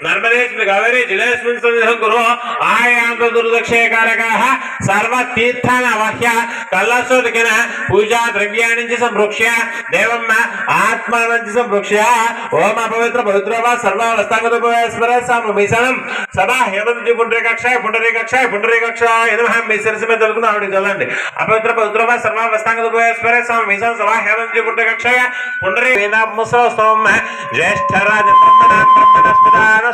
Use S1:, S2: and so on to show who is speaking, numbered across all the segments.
S1: नर्मदे गौरी जिलेस्मिन् सन्निधं कुरु आयान्त दुर्दक्षेकारकाः सर्वतीर्थानवह्य कलशोदकेन पूजा द्रव्याणि च संप्रोक्ष्य देवम् आत्मानं च संप्रोक्ष्य ओम अपवित्र पवित्रो वा सर्वावस्थागतोपस्मर साममीसनं सदा हेमंत पुण्डरीकाक्षाय पुण्डरीकाक्षाय पुण्डरीकाक्षाय नमः मिसरस में दलकुन आवड़ी चलंడి अपवित्र पवित्रो वा सर्वावस्थागतोपस्मर साममीसनं सदा हेमंत पुण्डरीकाक्षाय पुण्डरी वेदामुसोस्तवम् ज्येष्ठराज ब्रह्मणस्पदान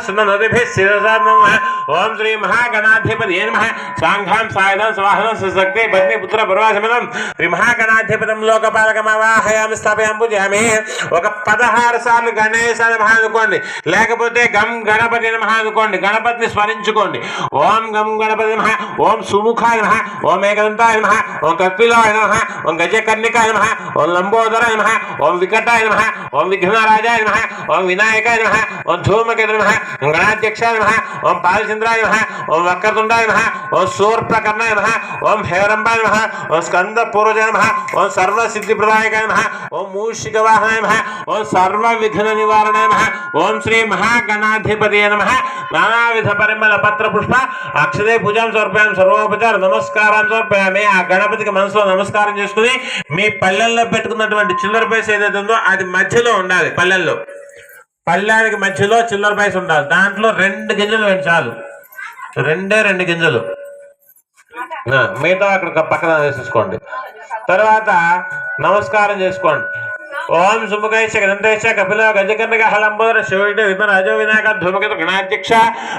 S1: ओम श्री महागणाधिपति नमः सांघां सायधं स्वाहनं सशक्ति पत्नी पुत्र परवासमनं श्री महागणाधिपतिं लोकपालकमवाहयामि स्थापयामि पूजयामि ఒక 16 సార్లు గణేశాయ నమః అనుకోండి లేకపోతే గం గణపతి నమః అనుకోండి గణపతిని స్మరించుకోండి ఓం గం గణపతి నమః ఓం సుముఖాయ నమః ఓం ఏకదంతాయ నమః ఓం కపిలాయ నమః ఓం గజకర్ణికాయ నమః ఓం లంబోదరాయ నమః ఓం వికటాయ నమః ఓం విఘ్నరాజాయ నమః ఓం వినాయకాయ నమః ఓం ధూమకేతు నమః ఓం గణాధ్యక్షాయ నమః ఓం పాలచంద్రాయ నమః ఓం వక్రతుండాయ నమః ఓం శూర్పకర్ణాయ నమః ఓం హేరంబాయ నమః ఓం స్కంద పూర్వజాయ నమః ఓం సర్వ సిద్ధి ప్రదాయకాయ నమః ఓం మూషిక వాహనాయ నమః ఓం సర్వ విఘ్న నివారణాయ నమః ఓం శ్రీ మహాగణాధిపతయే నమః నానావిధ పరిమళ పత్ర పుష్ప అక్షదే పూజాం సమర్పయామి సర్వోపచార నమస్కారం సమర్పయామి ఆ గణపతికి మనసులో నమస్కారం చేసుకుని మీ పల్లెల్లో పెట్టుకున్నటువంటి చిల్లర పైస ఏదైతే ఉందో అది మధ్యలో ఉండాలి పల్లెల్లో పళ్ళానికి మధ్యలో చిల్లర పైస ఉండాలి దాంట్లో 2 గింజలు వేయండి చాలు 2 గింజలు మిగతా అక్కడ పక్కన వేసేసుకోండి తర్వాత నమస్కారం చేసుకోండి ఓం సుముఖైశ్చ గణంతైశ్చ కపిల గజకర్ణిక హలంబోదర శివుడి విమన అజో వినాయక ధూమకేతు గణాధ్యక్ష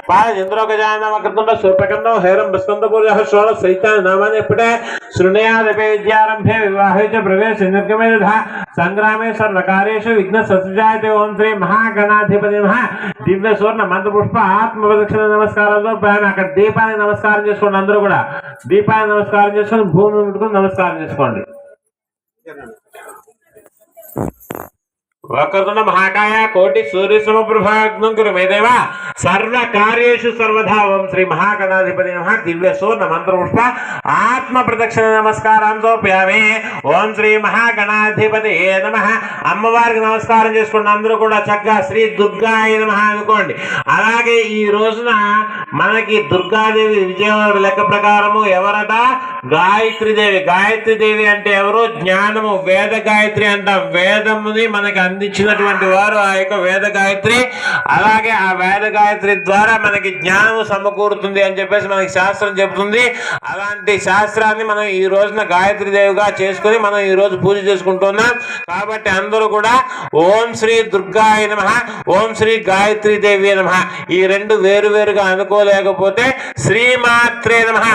S1: పాలచంద్రో గజానన కృతుండ సూర్పకండో హేరం బస్కందపూర్య షోడ సైతాన నామాన్ని ఎప్పుడే శృణయాదపే విద్యారంభే వివాహే చ ప్రవేశ నిర్గమే తథా సంగ్రామే సర్వకార్యేషు విఘ్న సత్యజాయతే ఓం శ్రీ మహాగణాధిపతి నమః దివ్య సువర్ణ మంత్ర పుష్ప ఆత్మ ప్రదక్షిణ నమస్కారంతో ప్రాణ అక్కడ దీపానికి నమస్కారం చేసుకోండి అందరూ కూడా దీపానికి నమస్కారం చేసుకొని భూమిని ముట్టుకొని నమస్కారం చేసుకోండి వక్రతుండ మహాకాయ కోటి సూర్య సమప్రభాగ్నం కురు మే దేవ సర్వ కార్యేషు సర్వదా ఓం శ్రీ మహాగణాధిపతి నమః దివ్య సువర్ణ మంత్ర పుష్ప ఆత్మ ప్రదక్షిణ నమస్కారం సమర్పయామి ఓం శ్రీ మహాగణాధిపతి నమః అమ్మవారికి నమస్కారం చేసుకోండి అందరూ కూడా చక్కగా శ్రీ దుర్గాయ నమః అనుకోండి అలాగే ఈ రోజున మనకి దుర్గాదేవి విజయవాడ లెక్క ప్రకారము ఎవరట గాయత్రీ దేవి అంటే ఎవరు జ్ఞానము వేద గాయత్రి అంటాం వేదముని మనకి అందించినటువంటి వారు ఆ యొక్క వేద గాయత్రి అలాగే ఆ వేద గాయత్రి ద్వారా మనకి జ్ఞానము సమకూరుతుంది అని చెప్పేసి మనకి శాస్త్రం చెబుతుంది అలాంటి శాస్త్రాన్ని మనం ఈ రోజున గాయత్రి దేవిగా చేసుకుని మనం ఈ రోజు పూజ చేసుకుంటున్నాం కాబట్టి అందరూ కూడా ఓం శ్రీ దుర్గాయ నమః ఓం శ్రీ గాయత్రీ దేవి నమః ఈ 2 వేరువేరుగా అనుకోలేకపోతే శ్రీమాత్రే నమః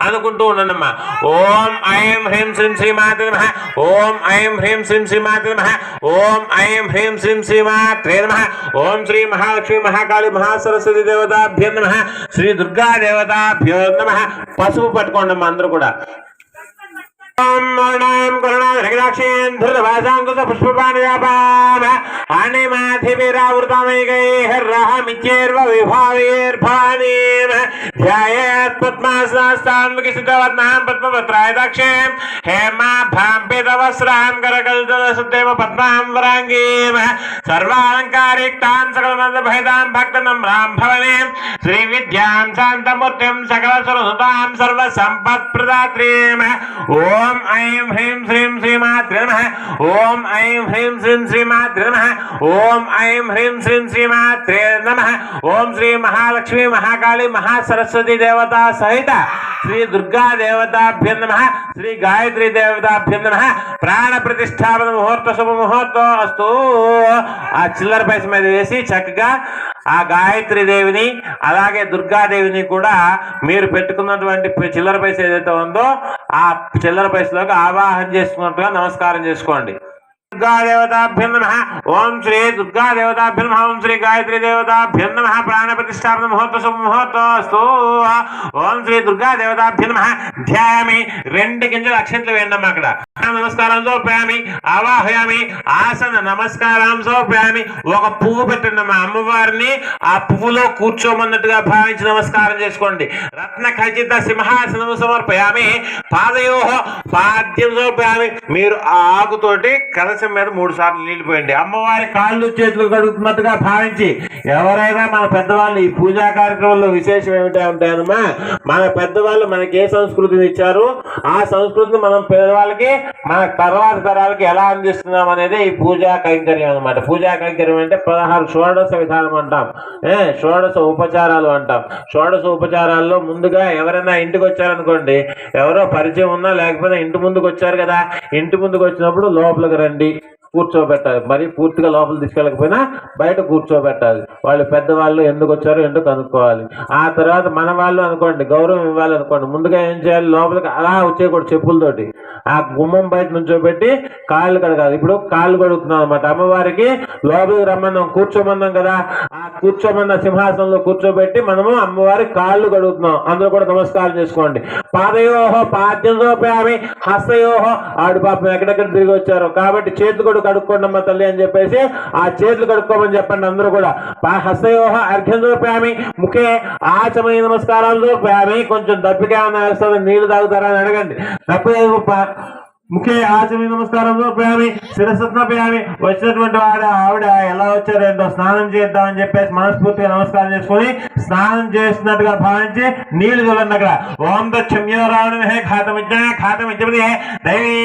S1: అనుకుంటూ ఉండనమ్మా ఓం ఐం హ్రీం శ్రీం శ్రీమాత్రే నమః ఓం ఐం హ్రీం శ్రీం శ్రీమాత్రే నమః ఓం ఐం హ్రీం శ్రీం శ్రీమాత్రే నమః ఓం శ్రీ మహాలక్ష్మి మహాకాళి మహాసరస్వతి దేవతాభ్యో నమః శ్రీ దుర్గా దేవతాభ్యో నమః పసుపు పట్టుకోండి అందరూ కూడా శ్రీ విద్యాం శాంతమూర్తిం సకల సురసుతాం సర్వ సంపత్ ప్రదాత్రీం ఓం ఐం హ్రీం శ్రీం శ్రీమాత్రే నమః ఓం ఐం హ్రీం శ్రీం శ్రీమాత్రే నమః ఓం ఐం హ్రీం శ్రీం శ్రీమాత్రే నమః ఓం శ్రీ మహాలక్ష్మి మహాకాళి మహాసరస్వతి దేవతా సహిత శ్రీ దుర్గా దేవతాభ్యో నమః శ్రీ గాయత్రీ దేవతాభ్యో నమః ప్రాణ ప్రతిష్టాపన ముహూర్త శుభ ముహూర్తం అస్తు ఆ చిల్లర పైస మీద వేసి చక్కగా ఆ గాయత్రి దేవిని అలాగే దుర్గాదేవిని కూడా మీరు పెట్టుకున్నటువంటి చిల్లర పైస ఏదైతే ఉందో ఆ చిల్లర పైసలోకి ఆవాహన చేసుకున్నట్టుగా నమస్కారం చేసుకోండి दुर्गा देवताभ्यो नमः ओम श्री दुर्गा देवताभ्यो नमः ओम श्री गायत्री देवताभ्यो नमः प्राण प्रतिष्ठापन मुहूर्त शुभ मुहूर्तस्तु ओम श्री दुर्गा देवताभ्यो नमः ध्यायामि 2 గింజల అక్షంతలు వేయండమ్మ అక్కడ నమస్కారం సమర్పయామి ఆవాహయామి ఆసన నమస్కారం సమర్పయామి ఒక పువ్వు పెట్టండి అమ్మ అమ్మవారిని ఆ పువ్వులో కూర్చోమన్నట్టుగా భావించి నమస్కారం చేసుకోండి రత్న ఖచ్చిత సింహాసనం సమర్పయామి పాదయోహ పాద్యం సమర్పయామి మీరు ఆ ఆకుతోటి కలశ కలశం మీద 3 సార్లు నీళ్లు పోయండి. అమ్మవారి కాళ్ళు చేతులు కడుగుతున్నట్టుగా భావించి ఎవరైనా మన పెద్దవాళ్ళు ఈ పూజా కార్యక్రమంలో విశేషం ఏమిటంటేనమ్మా, మన పెద్దవాళ్ళు మనకి ఏ సంస్కృతిని ఇచ్చారు, ఆ సంస్కృతిని మనం పేదవాళ్ళకి మన తర్వాత తరాలకి ఎలా అందిస్తున్నాం అనేది ఈ పూజా కైంకర్యం అనమాట. పూజా కైంకర్యం అంటే 16 షోడశ విధానం అంటాం, షోడశ ఉపచారాలు అంటాం. షోడశ ఉపచారాల్లో ముందుగా ఎవరైనా ఇంటికి వచ్చారనుకోండి, ఎవరో పరిచయం ఉన్నా లేకపోతే ఇంటి ముందుకు వచ్చారు కదా, ఇంటి ముందుకు వచ్చినప్పుడు లోపలికి రండి కూర్చోబెట్టాలి. మరి పూర్తిగా లోపల తీసుకెళ్ళకపోయినా బయట కూర్చోబెట్టాలి. వాళ్ళు పెద్దవాళ్ళు ఎందుకు వచ్చారో ఎందుకు కనుక్కోవాలి. ఆ తర్వాత మన వాళ్ళు అనుకోండి గౌరవం ఇవ్వాలనుకోండి, ముందుగా ఏం చేయాలి, లోపలికి అలా వచ్చేయకూడదు, చెప్పులతోటి ఆ గుమ్మం బయట నుంచోబెట్టి కాళ్ళు కడగాలి. ఇప్పుడు కాళ్ళు కడుగుతున్నాం అనమాట. అమ్మవారికి లోపలికి రమ్మన్నాం, కూర్చోమన్నాం కదా, ఆ కూర్చోమన్న సింహాసనంలో కూర్చోబెట్టి మనము అమ్మవారి కాళ్ళు కడుగుతున్నాం. అందరూ కూడా నమస్కారం చేసుకోండి. పాదయోహో పాద్యంలోపయామి హస్తయోహో, ఆడు పాపం ఎక్కడెక్కడ తిరిగి వచ్చారో కాబట్టి చేతులు కూడా కడుక్కోండి అమ్మ తల్లి అని చెప్పేసి ఆ చేతులు కడుక్కోమని చెప్పండి అందరూ కూడా. హస్తయోహ అర్ఘ్యంలోపయామి ముఖే ఆచమయ నమస్కారాలు ప్యామి. కొంచెం దప్పిక ఏమైనా వేస్తుంది, నీళ్లు తాగుతారా అని అడగండి. తప్ప ముఖ్య ఆచమయ నమస్కారంలో ప్యామి శిరస్సున ప్యామి. వచ్చినటువంటి ఆవిడ ఎలా వచ్చారు ఏంటో స్నానం చేద్దామని చెప్పేసి మనస్ఫూర్తిగా నమస్కారం చేసుకుని స్నానం చేస్తున్నట్టుగా భావించి నీళ్లు చూడండి అక్కడ. ఓం దక్షమ్యోరావణ ఖాతమిజ్ఞాతమిజ్ఞపతి దైవీ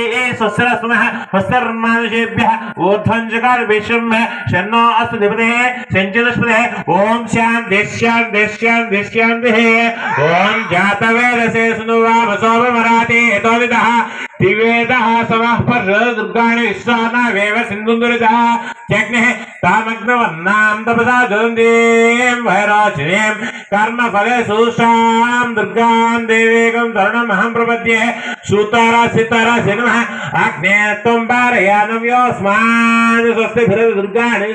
S1: స్వస్తిర్మానుషేభ్య ఊర్ధ్వంజకార విశ్వం షన్నో అస్తు నిపతే సంచలస్పతే. ఓం శాంతి శాంతి శాంతి శాంతి. ఓం జాతవేదసే సునువామసోమరాతి యతోవిదః दिवेदः समः दुर्गाणि विश्वानावेव सिन्धुन्दुरितः जग्नेः तामग्नवर्णां तपसा ज्वलन्तीं वैरोचिनीं कर्मफले सुषां दुर्गां देवीकं तरुणमहं प्रपद्ये. सूतारा सितारा नमः अग्ने त्वं पारयानव्योऽस्मान् स्वस्तिभिः दुर्गाणि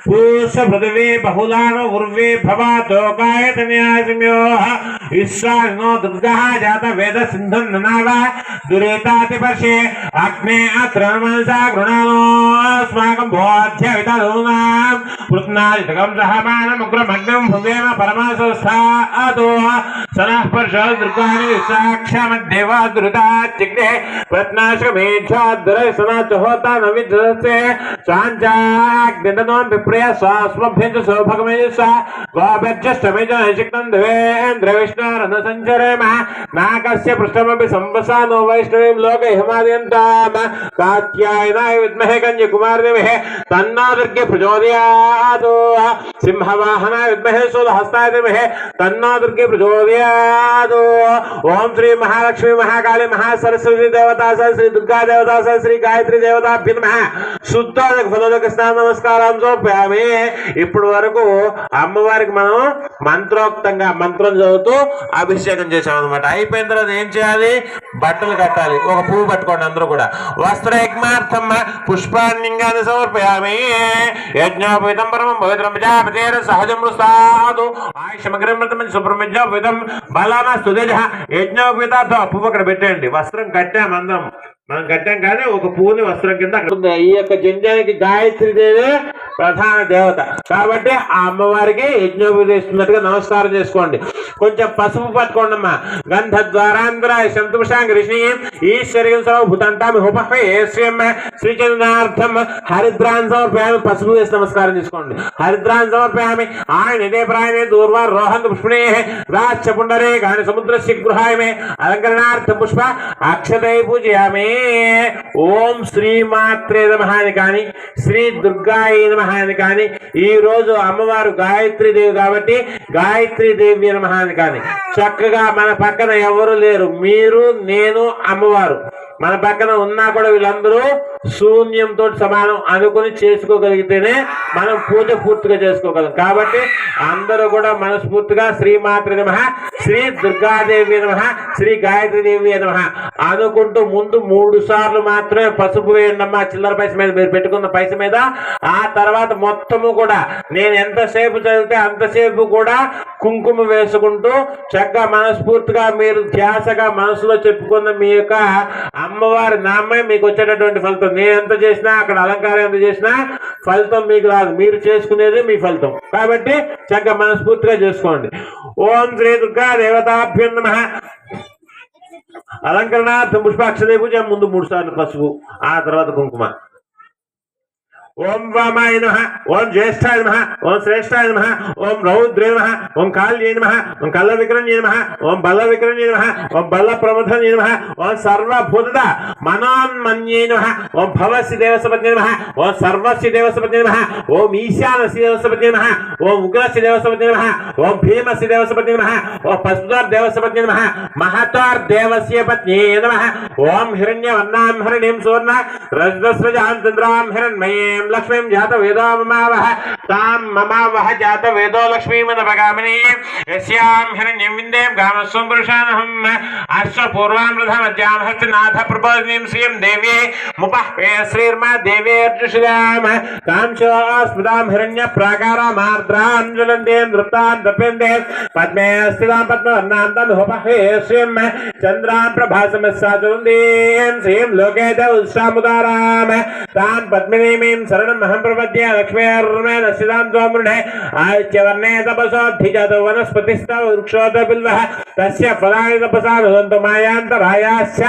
S1: पूष पृथिवी बहुलानो उर्वे भवातोकायतन्यासिम्योः ईश्वरो दुर्गः जात वेद सिन्धुं ननाव दुरेतातिपर्षे अग्ने अत्र मनसा गृणानो अस्माकं बोध्य वितरूणां पृत्नादितकं सहमानमुग्रमग्नं भुवेम परमासस्थातो सनः पर्ष दुर्गाणि साक्षामद्देवा दुरिता चिग्ने प्रत्नाश्रमेच्छाद्दुरैसनाचहोता न विद्रसे साञ्चाग्निदनों विप्रय स्वास्मभ्यञ्च सौभगमेयसा गोभ्यश्चमेज नैशिक्तं देवेन्द्र विष्णोरन सञ्चरेम नाकस्य पृष्ठमपि संवसानो वैष्णवीं लोके हिमादयन्ताम कात्यायनाय विद्महे कन्याकुमारीमहे तन्नो दुर्गे प्रचोदयात् सिंहवाहनाय विद्महे शूलहस्ताय धीमहि तन्नो दुर्गे प्रचोदयात्. ओम श्री महालक्ष्मी महाकाली महासरस्वती देवता श्री दुर्गा देवता श्री गायत्री देवता नमः. శుద్ధోదక ఫలోదక స్నాన నమస్కారం చూపామే. ఇప్పటి వరకు అమ్మవారికి మనం మంత్రోక్తంగా మంత్రం చదువుతూ అభిషేకం చేసాం అనమాట. అయిపోయిన తర్వాత ఏం చేయాలి, బట్టలు కట్టాలి. ఒక పువ్వు పట్టుకోండి అందరూ కూడా. వస్త్రయజ్ఞార్థం పుష్పాన్నింగాన్ని సమర్పయామి. యజ్ఞోపేతం పరమం పవిత్రం ప్రజాపతేర సహజం సాధు ఆయుషమగ్రమృతం సుబ్రహ్మణ్యోపేతం బలామస్తు తేజ. యజ్ఞోపేతార్థం ఆ పువ్వు అక్కడ పెట్టండి. వస్త్రం కట్టాం అందరం, మనం కట్టాం కానీ ఒక పువ్వుని వస్త్రం కింద. ఈ యొక్క జంజానికి గాయత్రి దేవి ప్రధాన దేవత కాబట్టి ఆ అమ్మవారికి యజ్ఞోపదేశిస్తున్నట్టుగా నమస్కారం చేసుకోండి. కొంచెం పసుపు పట్టుకోండి అమ్మా. గంధ ద్వారాంధ్రాయ సంతుషాంగ ఋషి ఈశ్వర్యం సర్వభూతంతామి ఉపహేశ్యం శ్రీచంద్రార్థం హరిద్రాన్ సమర్పయామి. పసుపు వేసి నమస్కారం చేసుకోండి. హరిద్రాన్ సమర్పయామి. ఆయన ఇదే ప్రాయమే దూర్వార్ రోహన్ పుష్పణే రాచ పుండరే గాని సముద్రస్య గృహాయమే అలంకరణార్థ పుష్ప అక్షతై పూజయామి. ఓం శ్రీమాత్రే నమః అని కానీ శ్రీ దుర్గాయ నమః అని కానీ, ఈ రోజు అమ్మవారు గాయత్రీ దేవి కాబట్టి గాయత్రీ దేవి నమః అని కానీ చక్కగా మన పక్కన ఎవరు లేరు, మీరు నేను అమ్మవారు మన పక్కన ఉన్నా కూడా వీళ్ళందరూ శూన్యంతో సమానం అనుకుని చేసుకోగలిగితేనే మనం పూజ పూర్తిగా చేసుకోగలం. కాబట్టి అందరూ కూడా మనస్ఫూర్తిగా శ్రీమాత్రే నమః శ్రీ దుర్గాదేవి నమః శ్రీ గాయత్రీ దేవి నమః అనుకుంటూ ముందు 3 సార్లు మాత్రమే పసుపు వేయండి అమ్మా. చిల్లర పైస మీద మీరు పెట్టుకున్న పైస మీద. ఆ తర్వాత మొత్తము కూడా నేను ఎంతసేపు చదివితే అంతసేపు కూడా కుంకుమ వేసుకుంటూ చక్కగా మనస్ఫూర్తిగా మీరు ధ్యాసగా మనసులో చెప్పుకున్న మీ యొక్క అమ్మవారి నామే మీకు వచ్చేటటువంటి ఫలితం. నేను ఎంత చేసినా అక్కడ అలంకారం ఎంత చేసినా ఫలితం మీకు రాదు, మీరు చేసుకునేది మీ ఫలితం. కాబట్టి చక్కగా మనస్ఫూర్తిగా చేసుకోండి. ఓం శ్రీ దుర్గా దేవతాభ్యం నమః. అలంకరణార్థం పుష్పాక్షదే పూజ ముందు 3 సార్లు పసుపు ఆ తర్వాత కుంకుమ. ఓం వామాయ నమః, ఓం జ్యేష్ఠాయ నమః, ఓం శ్రేష్ఠాయ నమః, ఓం రౌద్రే నమః, ఓం కాళ్యే నమః, ఓం కల్ల విక్రణ్యే నమః, ఓం బల్ల విక్రణ్యే నమః, ఓం బల్ల ప్రమథన్యే నమః, ఓం సర్వభూత మనోన్మన్యే నమః, ఓం భవస్య దేవసపత్యే నమః, ఓం సర్వస్య దేవసపత్యే నమః, ఓం ఈశానస్య దేవసపత్యే నమః, ఓం ఉగ్రస్య దేవసపత్యే నమః, ఓం భీమస్య దేవసపత్యే నమః, ఓం పశుధర్ దేవసపత్యే నమః, మహతార్ దేవస్య పత్యే నమః, ఓం హిరణ్యవర్ణాం హిరణ్యం సువర్ణ రజతస్రజాం చంద్రాం హిరణ్మయీం లక్ష్మీం జాత వేదో మమావహ తాం మమావహ జాత వేదో లక్ష్మీమదపగామినీ యస్యాం హిరణ్యం విందేం గామస్వం పురుషానహం అశ్వపూర్వామృధమధ్యాం హస్తనాథ ప్రబోధినీం శ్రీయం దేవ్యే ముపహ్వే శ్రీర్మా దేవ్యేర్జుషుదాం కాంక్షో స్మృతాం హిరణ్య ప్రాకారమార్ద్రాం జ్వలంతేం నృప్తాం దప్యంతే పద్మే స్థితాం పద్మవర్ణాం తనుపహ్వే శ్రీం చంద్రాం ప్రభాసమస్సాదుందీం శ్రీం లోకేత ఉత్సాముదారాం తాం పద్మినీమీం శరణం అహం ప్రపద్యే లక్ష్మీర్మే నశ్చితాం త్వమృణే ఆదిత్యవర్ణే తపసోऽధిజాతో వనస్పతిస్తవ వృక్షోత బిల్వః తస్య ఫలాని తపసా నుదంతు మాయాంతరాయాశ్చ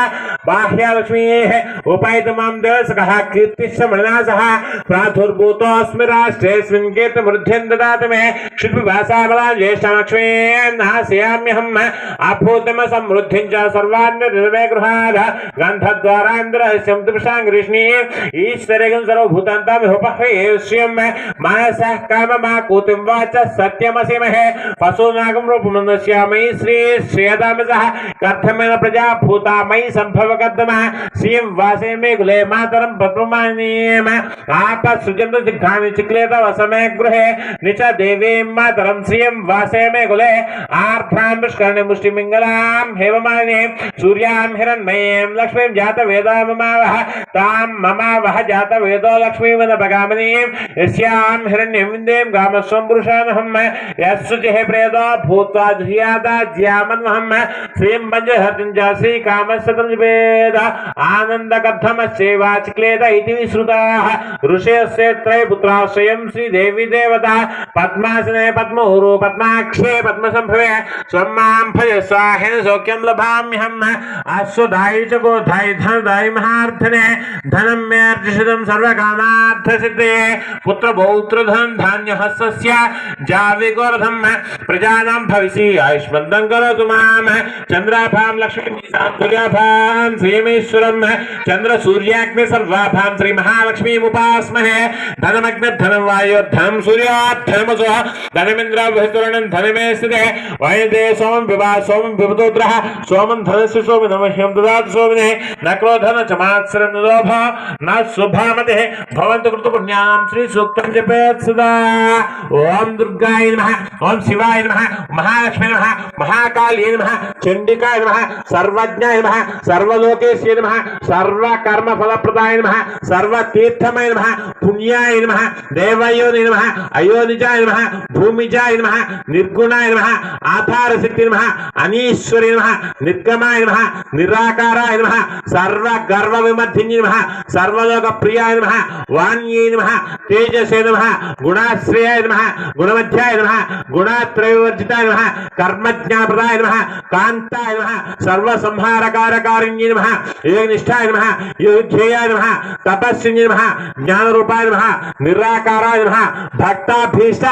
S1: బాహ్యలక్ష్మీః ఉపైతమాం దేవసకః కీర్తిశ్చ మణినాసః ప్రాదుర్భూతోऽస్మి రాష్ట్రేऽస్మిన్ కీర్తిమృద్ధ్యం దదాతు మే శుద్ధిభాసాబలాం జ్యేష్ఠలక్ష్మీం నాశయామ్యహం ఆభూతమ సమృద్ధిం చ సర్వాన్నిర్మే గృహాద గంధద్వారాంధ్రస్యం తుషాం గృష్ణీ ఈశ్వరేగం సర్వభూతాంతం ఉపహ్యేష్యం మనసః కామమాకూతిం వాచ సత్యమసిమహే పశూనాగం రూపమనుష్యామయి శ్రీ శ్రేయదామసః కర్ధమేన ప్రజా భూతామయి సంభవకర్దమ శ్రీం వాసే మే కులే మాతరం పద్మమానీయం ఆపసృజంతు దిగ్ధాని చిక్లేత వసమే గృహే నిచ దేవీం మాతరం శ్రీం వాసే మే కులే ఆర్ద్రాం పుష్కరణి ముష్టిమింగళాం హేమమాలినీం సూర్యాం హిరణ్మయీం లక్ష్మీం జాత వేదో మమావహ తాం మమావహ జాత వేదో లక్ష్మీమదపగామినీం యస్యాం హిరణ్యం విందేం గామస్వం పురుషానహం యస్సుచిః ప్రేదో భూత్వా ధ్యామన్వహం శ్రీం పంచహర్తం చ శ్రీకామస్సతం జపేద ఆనందకర్ధమశ్చైవాచిక్లేద ఇతి విశ్రుతాః ఋషయస్య త్రైపుత్రా స్వయం శ్రీదేవి దేవతా పద్మాసనే పద్మూరు పద్మాక్షే పద్మసంభవే స్వం మాం భజస్వాహేన సౌఖ్యం లభామ్యహం అశ్వదాయి చ గోధాయి ధనదాయి మహార్థనే ధనం మే అర్జిషితం సర్వకామార్థసిద్ధే పుత్రపౌత్రధనం ధాన్యహస్తస్య జావిగోరధం ప్రజానాం భవిసి ఆయుష్మంతం కరోతు మాం చంద్రాభాం లక్ష్మీం సూర్యాభాం శ్రీమేశ్వరం చంద్ర సూర్యాగ్ని సర్వాభాం శ్రీ మహాలక్ష్మీముపాస్మహే ధనమగ్నిర్ధనం వాయోర్ధనం సూర్యోర్ధనమసో ధనమింద్ర బృహస్పతిర్ధనం ధనమే స్థితే వయదే సోమం వివా సోమం విభతోద్రః సోమం ధనస్య సోమినమహ్యం దదాతు సోమినే న క్రోధన చ మాత్సరం లోభ న శుభామతే భవంతు కృతపుణ్యాం శ్రీ సూక్తం జపేత్ సదా. ఓం దుర్గాయ నమః, ఓం శివాయ నమః, మహాలక్ష్మీ నమః, మహాకాళీ నమః, చండికాయ నమః, సర్వజ్ఞాయ నమః, సర్వలోకేశ్వరాయ నమః, సర్వకర్మ ఫలప్రదాయ నమః, సర్వతీర్థమయ నమః, పుణ్యాయ నమః, దేవయోని నమః, అయోనిజాయ నమః, భూమిజాయ నమః, నిర్గుణాయ నమః, ఆధారశక్తి నమః, అనీశ్వరి నమః, నిర్గమాయ నమః, నిరాకారాయ నమః, సర్వగర్వ విమర్ధిన్య నమః, సర్వలోక ప్రియాయ నమః, వాణ్యై నమః, తేజసే నమః, గుణాశ్రయాయ నమః, గుణమధ్యాయ నమః, గుణత్రయోవర్జితాయ నమః, కర్మజ్ఞానప్రదాయ నమః, కాంతాయ నమః, సర్వసంహారకారకారిణ్యై నమః, యోగనిష్టాయ నమః, యోధ్యేయాయ నమః, తపస్విన్యై నమః, జ్ఞానరూపాయ నమః, నిరాకారాయ నమః, భక్తాభీష్ట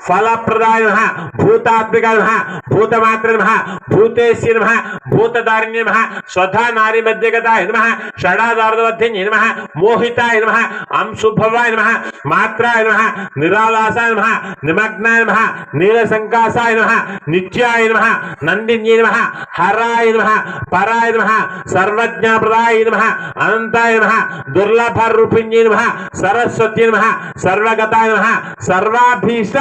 S1: ఫలప్రదాయ నమః, భూతాత్మికాయ నమః, భూతమాత్ర నమః, భూతేశ్య నమః, భూతదారిణ్య నమః, స్వధా నారి మధ్యగతాయ నమః, షడాధారవర్ధిన్యై నమః, మోహితాయ నమః, అంశుభవాయ నమః, మాత్రాయ నమః, నిరాలాసాయ నమః, నిమగ్నాయ నమః, నీలసంకాసాయ నమః, నిత్యాయ నమః, నందిన్యై నమః, హరాయ నమః, పరాయ నమః, సర్వజ్ఞాప్రదాయ నమః, అనంతాయ నమః, దుర్లభరూపిణ్యై నమః, సరస్వత్యై నమః, సర్వగతాయ నమః, సర్వాభీష్ట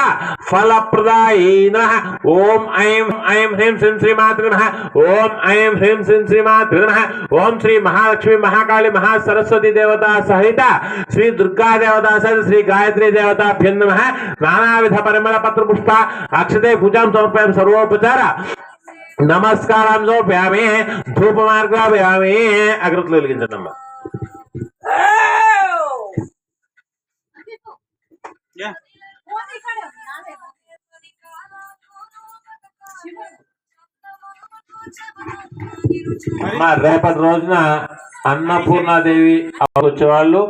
S1: ఫలప్రదాయ నమః. ఓం ఐం ఐం హ్రీం శ్రీం శ్రీమాత్రే నమః. ఓం ఐం హ్రీం శ్రీం శ్రీమాత్రే నమః. ఓం శ్రీ మహాలక్ష్మి మహాకాళి మహాసరస్వతి దేవతా సహిత శ్రీ దుర్గా దేవతా సహిత శ్రీ గాయత్రీ దేవతాభ్యం నమః. నానావిధ పరిమళ పత్ర పుష్ప అక్షతే పూజాం సమర్పయామి. సర్వోపచార నమస్కారం సమర్పయామి. ధూపమార్గామి. అగ్రతులు వెలిగించండి అమ్మా. రేపటి రోజున అన్నపూర్ణాదేవి వచ్చేవాళ్ళు.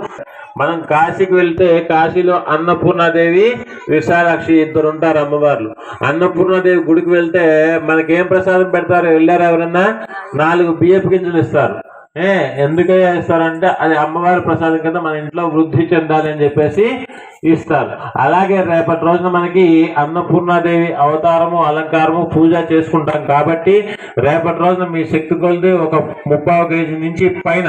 S1: మనం కాశీకి వెళ్తే కాశీలో అన్నపూర్ణాదేవి విశాలాక్షి ఇద్దరు ఉంటారు అమ్మవార్లు. అన్నపూర్ణాదేవి గుడికి వెళ్తే మనకేం ప్రసాదం పెడతారు? వెళ్ళారు ఎవరన్నా? 4 బియ్యపు గింజలు ఇస్తారు. ఎందుకయ్యా ఇస్తారంటే అది అమ్మవారి ప్రసాదం కింద మన ఇంట్లో వృద్ధి చెందాలి అని చెప్పేసి ఇస్తారు. అలాగే రేపటి రోజున మనకి అన్నపూర్ణాదేవి అవతారము అలంకారము పూజ చేసుకుంటాం కాబట్టి రేపటి రోజున మీ శక్తి కొలిది ఒక 30 కేజీ నుంచి పైన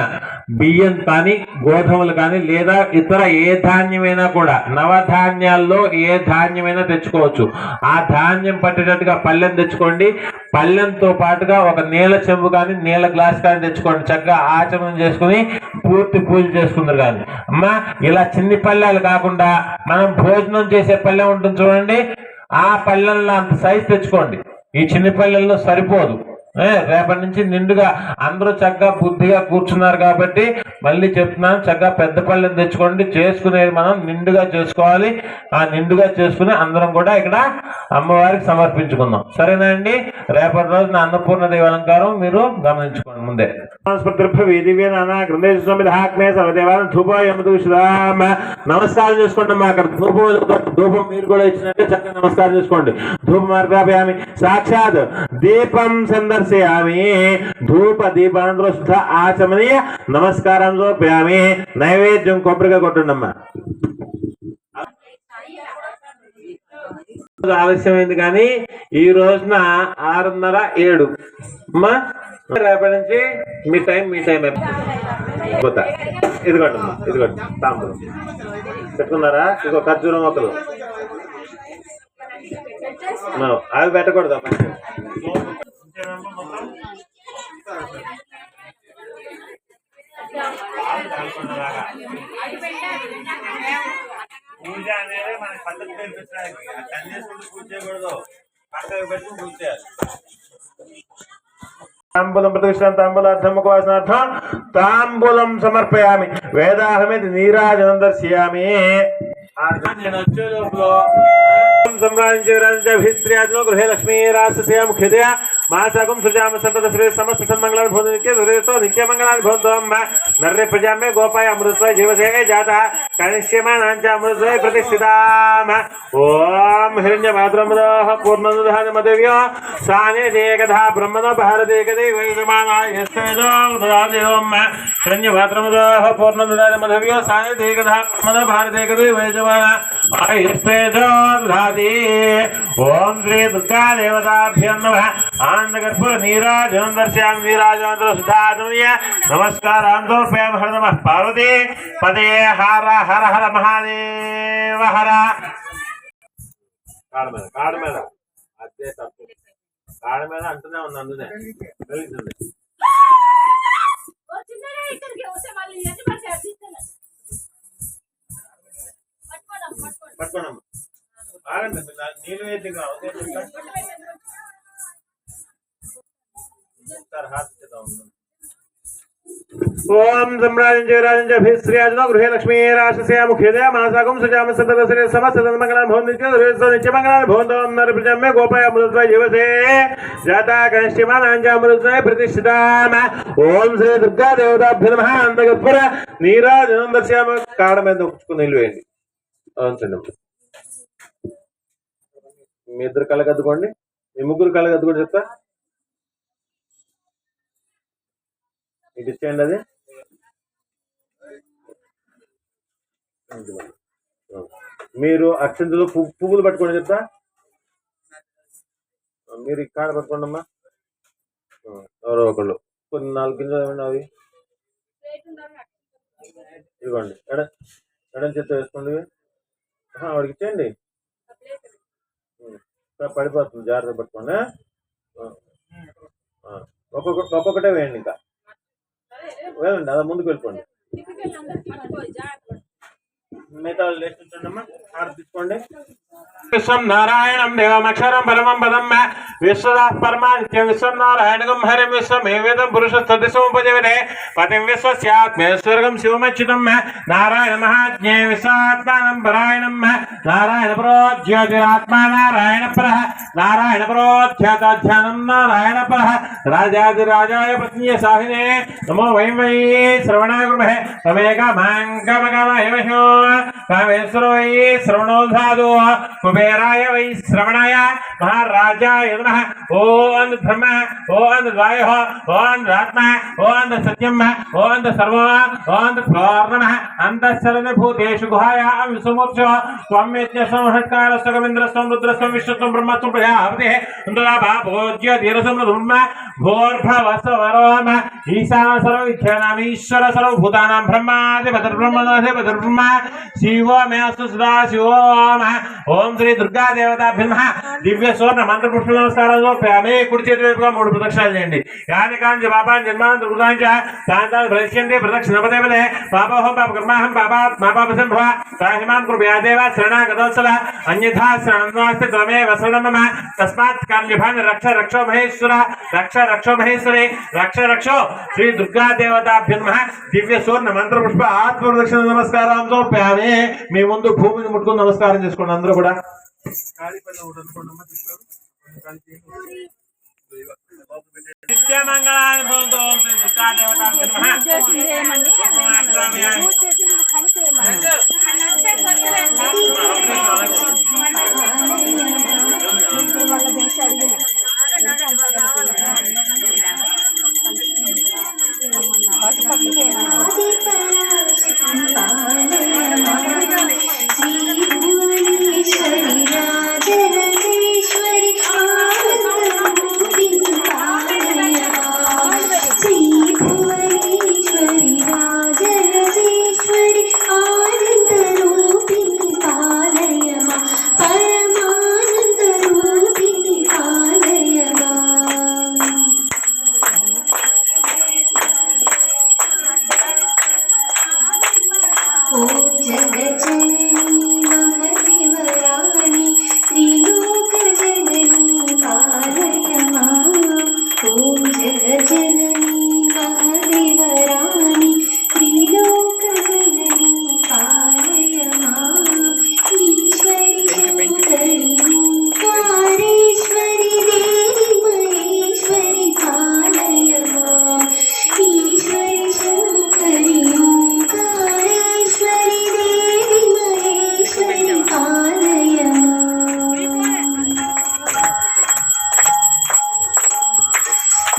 S1: బియ్యం కానీ గోధుమలు కానీ లేదా ఇతర ఏ ధాన్యమైనా కూడా నవధాన్యాల్లో ఏ ధాన్యమైనా తెచ్చుకోవచ్చు. ఆ ధాన్యం పట్టేటట్టుగా పళ్ళెం తెచ్చుకోండి. పళ్ళెంతో పాటుగా ఒక నీళ్ళ చెంబు కానీ నీళ్ళ గ్లాస్ కానీ తెచ్చుకోండి. చక్కగా ఆచమనం చేసుకుని పూర్తి పూజ చేసుకుందరు. కానీ అమ్మా ఇలా చిన్ని పళ్ళెలు కాకుండా మనం భోజనం చేసే పళ్ళెం ఉంటుంది చూడండి, ఆ పళ్ళెంలో అంత సైజు తెచ్చుకోండి. ఈ చిన్ని పళ్ళెల్లో సరిపోదు. రేపటి నుంచి నిండుగా అందరూ చక్కగా బుద్ధిగా కూర్చున్నారు కాబట్టి మళ్ళీ చెప్తున్నాను, చక్కగా పెద్ద పళ్ళెం తెచ్చుకోండి. చేసుకునేది మనం నిండుగా చేసుకోవాలి. ఆ నిండుగా చేసుకుని అందరం కూడా ఇక్కడ అమ్మవారికి సమర్పించుకుందాం. సరేనా అండి? రేపటి రోజున అన్నపూర్ణదేవి అలంకారం మీరు గమనించుకోండి ముందే. నమస్కారం చేసుకోండి. మా అక్కడ ధూపం మీరు కూడా ఇచ్చినట్టే చక్కగా నమస్కారం చేసుకోండి. ధూపం మార్గామి సాక్షాత్ దీపం సందర్శయామి ధూప దీపానంతరం శుద్ధ ఆచమనీయ నమస్కారం చూపామి. నైవేద్యం కొబ్బరిగా కొట్టండమ్మా. ఆలస్యమైంది కానీ ఈ రోజున 6:30 7 అమ్మా. రేపటి నుంచి మీ టైం పోతా. ఇదిగోండి అమ్మా, ఇదిగోండి తాంబూలం పెట్టుకున్నారా? ఇదిగో ఖర్జూరం మొక్కలు అవి పెట్టకూడదు. పూజ అనేది మన పద్ధతి నేర్పించడానికి కన్నేసుకుంటూ పూజ చేయకూడదు, పక్కకు పెట్టుకుని పూజ చేయాలి. తాంబూలం ప్రతిష్టాంబూలార్థం ముఖవాసనార్థం తాంబూలం సమర్పయామి. వేదాహమితి నీరాజనం దర్శయామి. నేను వచ్చే లోపల గృహే లక్ష్మీ రాష్ట్ర ముఖ్యతయా మాసాకం సృజామ సంపద శ్రీ సమస్త సన్మంగళాన్ని భోజనిత్య నిత్యమంగళాన్ని భోంతం నర్రే ప్రజామే గోపాయ అమృతస్వై జీవసే జాత కనిష్యమానాంచ అమృతస్వై ప్రతిష్ఠితామ. ఓం హిరణ్య మాతృమదః పూర్ణనుదహాన మదవ్యో సానే దేకథా బ్రహ్మణ భారతేకదే వైజమానాయస్తేజో దదాదేవం హిరణ్య మాతృమదః పూర్ణనుదహాన మదవ్యో సానే దేకథా బ్రహ్మణ భారతేకదే వైజమాన ఆయస్తేజో దదాది. ఓం శ్రీ దుర్గా దేవతాభ్యం నమః. ఆనందగర్భుర నీరాజనం దర్శయామి. నీరాజనంతర శుద్ధాచమనీయ నమస్కారం సమర్పయామి. హర నమః పార్వతీ పదే. హర హర హర మహాదేవ హర. కాడ మీద అదే తప్పు. కాడ మీద అంటూనే ఉంది, అందునే పట్టుకోనమ్మా. ఆగండి, నీళ్ళు వేద్ది ఓం సమ్రాజం జయరాజం జభిశ్రీయాజనో గృహే లక్ష్మీ రాక్షసే ముఖ్యదయ మాసాకం సుజామ సంతదశ్రీ సమస్త మంగళాన్ని భవంతి నిత్యమంగళాన్ని భవంతం నరప్రజమ్మే గోపాయ అమృతస్వై జీవసే జాతా కనిష్యమానాంజామృతస్వై ప్రతిష్ఠితామ. ఓం శ్రీ దుర్గా దేవతాభ్య నమః. అందగత్పుర నీరాజనం దర్శయామ. కాడ మీద ఉంచుకుని నీళ్ళు వేయండి. మీ ఇద్దరు కళ్ళగద్దుకోండి, మీ ముగ్గురు కళ్ళగద్దుకోండి. చెప్తా ఇది ఇచ్చేయండి. అది మీరు అక్షంతలు పువ్వులు పట్టుకోండి. చెప్తా మీరు ఇక్కడ పట్టుకోండి అమ్మా. ఎవరో ఒకళ్ళు కొన్ని 4 గింజలు ఏమన్నా అవి ఇవ్వండి. ఎడం చేత వేసుకోండి. వాడికి ఇచ్చేయండి. పడిపోతుంది, జాగ్రత్త పట్టుకోండి. ఒక్కొక్కటే వేయండి. ఇంకా వెళ్ళండి, అలా ముందుకు వెళ్ళిపోండి. మిగతా లేచుండమ్మా. తీసుకోండి. విశ్వం నారాయణం దేవమక్షరం పరమం పదం విశ్వదాః పరమానిత్యం విశ్వం నారాయణగం హరిం విశ్వమేవేదం పురుషస్తదిశముపజయతే పతిం విశ్వస్యాత్మేశ్వరగం శివమచ్యుతం నారాయణ మహాజ్ఞే విశ్వాత్మానం పరాయణం నారాయణ పరోజ్యోతిరాత్మా నారాయణ పరః నారాయణ పరోధ్యాతాధ్యానం నారాయణ పరః రాజాదిరాజాయ పత్న్య సాహినే నమో వయం వై శ్రవణాయ కుర్మహే తమేకమాంకమకమహేమహో కామేశ్వరో వై శ్రవణోధాదో కుబేరాయ వై శ్రవణాయ మహారాజాయ నమః ఓం బ్రహ్మ ఓం వాయః ఓం ఆత్మ ఓం సత్యం ఓం సర్వో ఓం పూర్ణః అంతఃసరణ భూతేషు గుహాయాం విశ్వమోక్ష త్వం యజ్ఞస్వం హట్కారస్వం ఇంద్రస్వం రుద్రస్వం విశ్వస్వం బ్రహ్మస్వం ప్రజాపతిః ఇంద్రలాభ భోజ్య ధీరసం బ్రహ్మ భోర్భవస్వరోమ ఈశాన సర్వవిద్యానామీశ్వర సర్వభూతానాం బ్రహ్మాధిపతిర్బ్రహ్మ శివో మే అస్తు సదా శివోమ ఓం శ్రీ దుర్గా దేవతాభ్యో నమః దివ్య సువర్ణ మంత్ర పుష్ప నమస్కారాలు ఆమె కుడి చేతి వైపుగా 3 ప్రదక్షిణాలు చేయండి యాని కాంచి పాపాన్ జన్మాన్ దుర్గాంచ శాంతాన్ ప్రదక్షిణంతే ప్రదక్షిణ పదేపదే పాపోహం పాప కర్మాహం పాపాత్ మా పాప సంభవ తాహిమాం కృపయా దేవ శరణాగతోత్సవ అన్యథా శరణాస్తి త్వమే వసరణం మమ తస్మాత్ కామ్యభాన్ రక్ష రక్షో మహేశ్వర రక్ష రక్షో మహేశ్వరే రక్ష రక్షో శ్రీ దుర్గా దేవతాభ్యో నమః దివ్య సువర్ణ మంత్ర పుష్ప ఆత్మ ప్రదక్షిణ నమస్కారం సమర్పయామి మీ ముందు భూమిని ముట్టుకుని నమస్కారం చేసుకోండి అందరూ కూడా నిత్యమంగళాయ భవంతు ఓం శ్రీ దుర్గా దేవతాభ్యో
S2: श्री राजराजेश्वरी भुवनेश्वरी राजराजेश्वरी आनंदरूपिणी पालय मा परमानंदरूपिणी पालय मा ओम जगज्जननी महदेवरानी त्रिलोकजननी पालय मां ओम जगज्जननी महदेवरानी त्रिलोकजननी पालय मां ईश्वरी शङ्करी ओंकारेश्वरी देवी महेश्वरी पालय मां ईश्वरी शङ्करी ओंकारेश्वरी देवी महेश्वरी पालय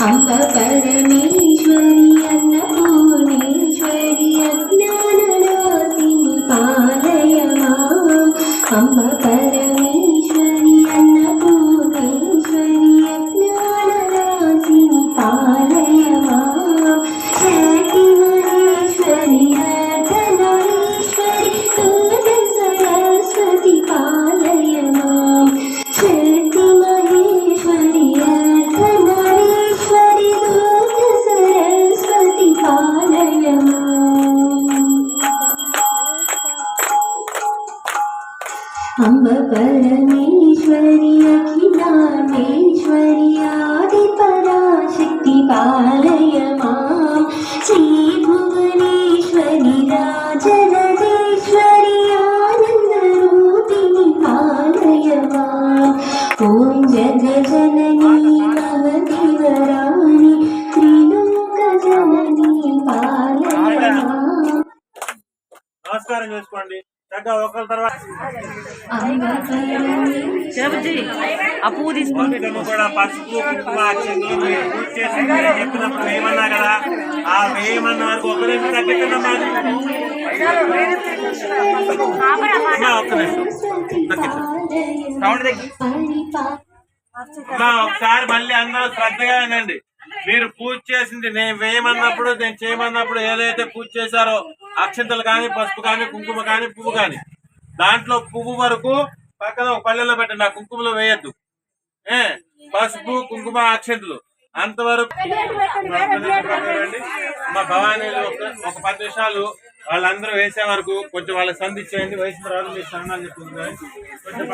S2: अम्ब परमेश्वरी अन्नपूर्णेश्वरी अज्ञाननाशिनी पालय माम् अम्ब परमेश्वरी अन्नपूर्णेश्वरी अज्ञाननाशिनी पालय माम् शक्ति महेश्वरी अर्धनारीश्वरी दुर्गा सरस्वती पालय माम् शक्ति महेश्वरी अर्धनारीश्वरी दुर्गा सरस्वती पालय अम्ब परमेश्वरी अखिलांडेश्वरी आदिपराशक्ति पालय मां श्री भुवनेश्वरी राजराजेश्वरी आनंदरूपिणी पालय मां ओम जगज्जननी महदेवरानी त्रिलोकजननी पालय मां
S1: నమస్కారం చేసుకోండి చక్కగా ఒకరి తర్వాత
S3: అప్పు తీసుకుంటే
S1: కూడా పసుపు కుంకుమ అక్షంతలు మీరు పూజ చేసి మీరు చెప్పినప్పుడు వేయమన్నా కదా ఆ వేయమన్న వరకు ఒక నిమిషం తగ్గించండి ఒక్క నిమిషం అమ్మా ఒకసారి మళ్ళీ అందరూ శ్రద్ధగా వినండి మీరు పూజ చేసింది నేను వేయమన్నప్పుడు నేను చేయమన్నప్పుడు ఏదైతే పూజ చేశారో అక్షంతలు కానీ పసుపు కానీ కుంకుమ కానీ పువ్వు కానీ దాంట్లో పువ్వు వరకు పక్కన ఒక పల్లెల్లో పెట్టండి ఆ కుంకుమలో వేయద్దు పసుపు కుంకుమ అక్షంతలు అంతవరకు మా భవానీలో ఒక 10 నిమిషాలు వాళ్ళందరూ వేసే వరకు కొంచెం వాళ్ళకి సంధి చేయండి వేసిన తర్వాత మీరు సన్నాలు చెప్తుంది కొంచెం